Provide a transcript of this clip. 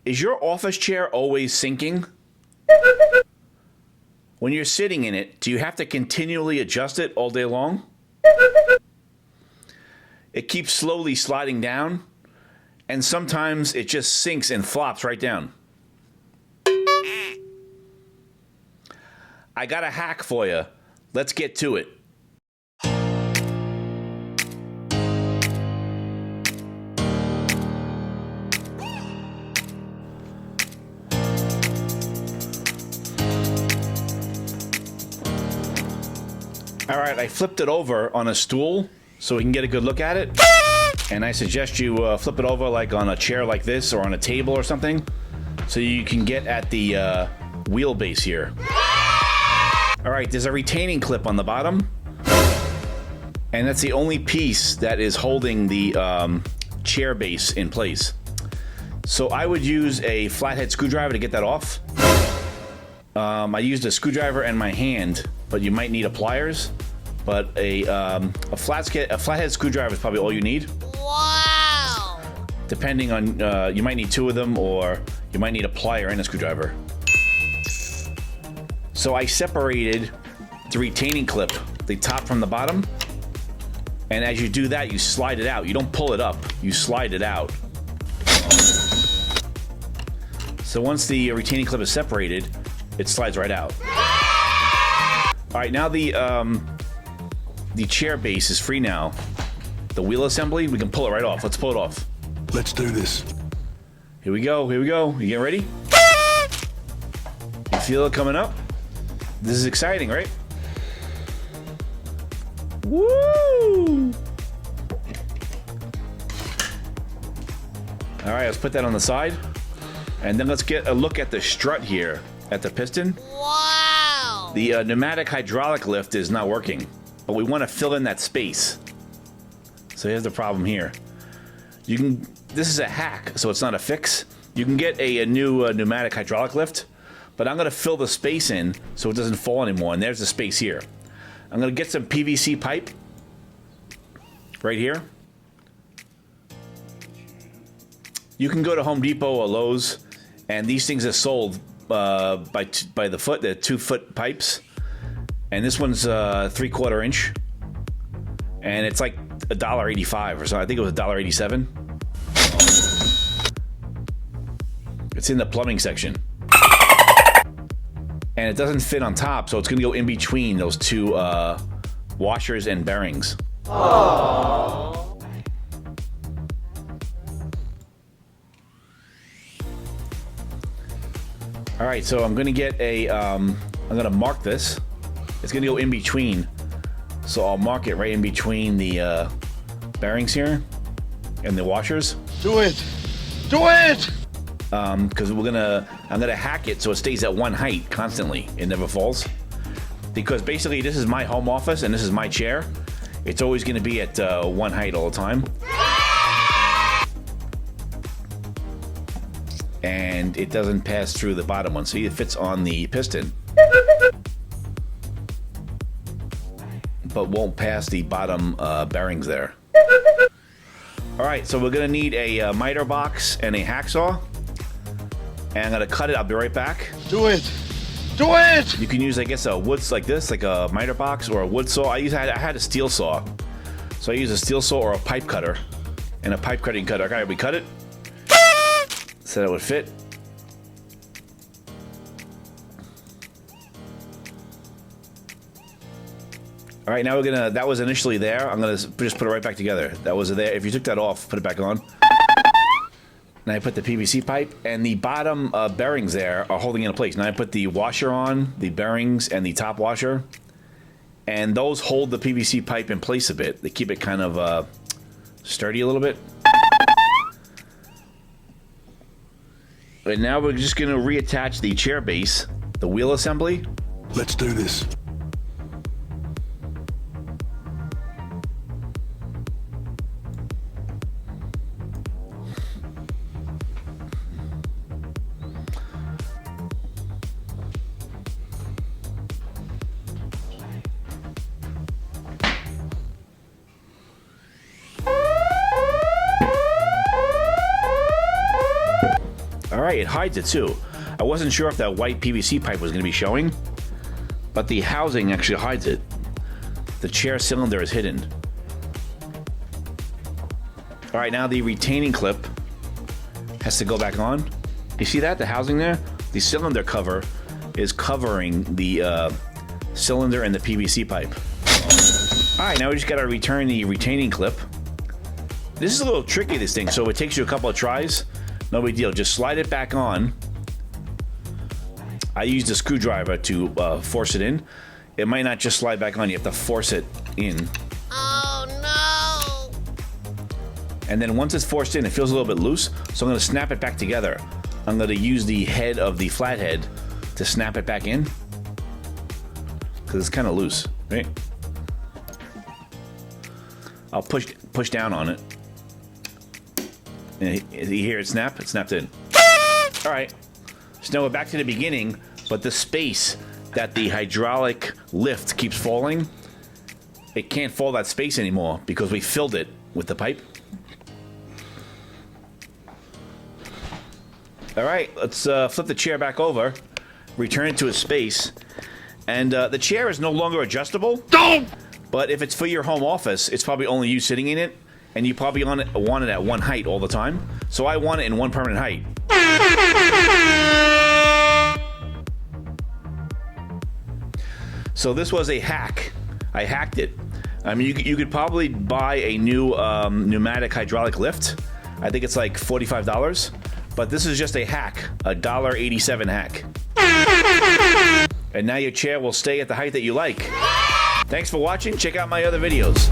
Is your office chair always sinking? When you're sitting in it, do you have to continually adjust it all day long? It keeps slowly sliding down, and sometimes it just sinks and flops right down. I got a hack for you. Let's get to it. All right, I flipped it over on a stool so we can get a good look at it. And I suggest you flip it over like on a chair like this or on a table or something so you can get at the wheelbase here. All right, there's a retaining clip on the bottom. And that's the only piece that is holding the chair base in place. So I would use a flathead screwdriver to get that off. I used a screwdriver and my hand, but you might need a pliers. But a flathead screwdriver is probably all you need. Wow! Depending on, you might need two of them, or you might need a plier and a screwdriver. So I separated the retaining clip, the top from the bottom. And as you do that, you slide it out. You don't pull it up, you slide it out. So once the retaining clip is separated, it slides right out. All right, now the chair base is free now. The wheel assembly, we can pull it right off. Let's pull it off. Let's do this. Here we go, here we go. You get ready? You feel it coming up? This is exciting, right? Woo! All right, let's put that on the side. And then let's get a look at the strut here at the piston. Wow! The pneumatic hydraulic lift is not working, but we want to fill in that space. So here's the problem here. This is a hack, so it's not a fix. You can get a new pneumatic hydraulic lift, but I'm gonna fill the space in so it doesn't fall anymore, and there's the space here. I'm gonna get some PVC pipe right here. You can go to Home Depot or Lowe's, and these things are sold by the foot. They're 2-foot pipes, and this one's 3/4 inch, and it's like $1.85 or so. I think it was $1.87. It's in the plumbing section, and it doesn't fit on top, so it's gonna go in between those two washers and bearings. Aww. All right, so I'm gonna get a, I'm gonna mark this. It's gonna go in between. So I'll mark it right in between the bearings here and the washers. Do it! Do it! Because I'm gonna hack it so it stays at one height constantly. It never falls. Because basically this is my home office and this is my chair. It's always gonna be at one height all the time. And it doesn't pass through the bottom one. See, it fits on the piston, but won't pass the bottom bearings there. All right, so we're gonna need a miter box and a hacksaw. And I'm gonna cut it, I'll be right back. Do it! Do it! You can use, I guess, a wood like this, like a miter box or a wood saw. I had a steel saw. So I use a steel saw or a pipe cutter and a pipe cutting cutter. Okay, we cut it so that it would fit. All right, now we're gonna, that was initially there. I'm gonna just put it right back together. That was there. If you took that off, put it back on. Now I put the PVC pipe, and the bottom bearings there are holding it in place. Now I put the washer on, the bearings, and the top washer. And those hold the PVC pipe in place a bit. They keep it kind of sturdy a little bit. And now we're just gonna reattach the chair base, the wheel assembly. Let's do this. All right, it hides it too. I wasn't sure if that white PVC pipe was going to be showing, but the housing actually hides it. The chair cylinder is hidden. All right, now the retaining clip has to go back on. You see that, the housing there? The cylinder cover is covering the cylinder and the PVC pipe. All right, now we just gotta return the retaining clip. This is a little tricky, this thing, so it takes you a couple of tries. No big deal, just slide it back on. I used a screwdriver to force it in. It might not just slide back on, you have to force it in. Oh no! And then once it's forced in, it feels a little bit loose, so I'm gonna snap it back together. I'm gonna use the head of the flathead to snap it back in, because it's kind of loose, right? I'll push down on it. And you hear it snap? It snapped in. All right, so now we're back to the beginning, but the space that the hydraulic lift keeps falling, it can't fall that space anymore because we filled it with the pipe. All right, let's flip the chair back over, return it to its space, and the chair is no longer adjustable. But if it's for your home office, it's probably only you sitting in it, and you probably want it at one height all the time. So I want it in one permanent height. So this was a hack. I hacked it. I mean, you could probably buy a new pneumatic hydraulic lift. I think it's like $45. But this is just a hack, a $1.87 hack. And now your chair will stay at the height that you like. Thanks for watching. Check out my other videos.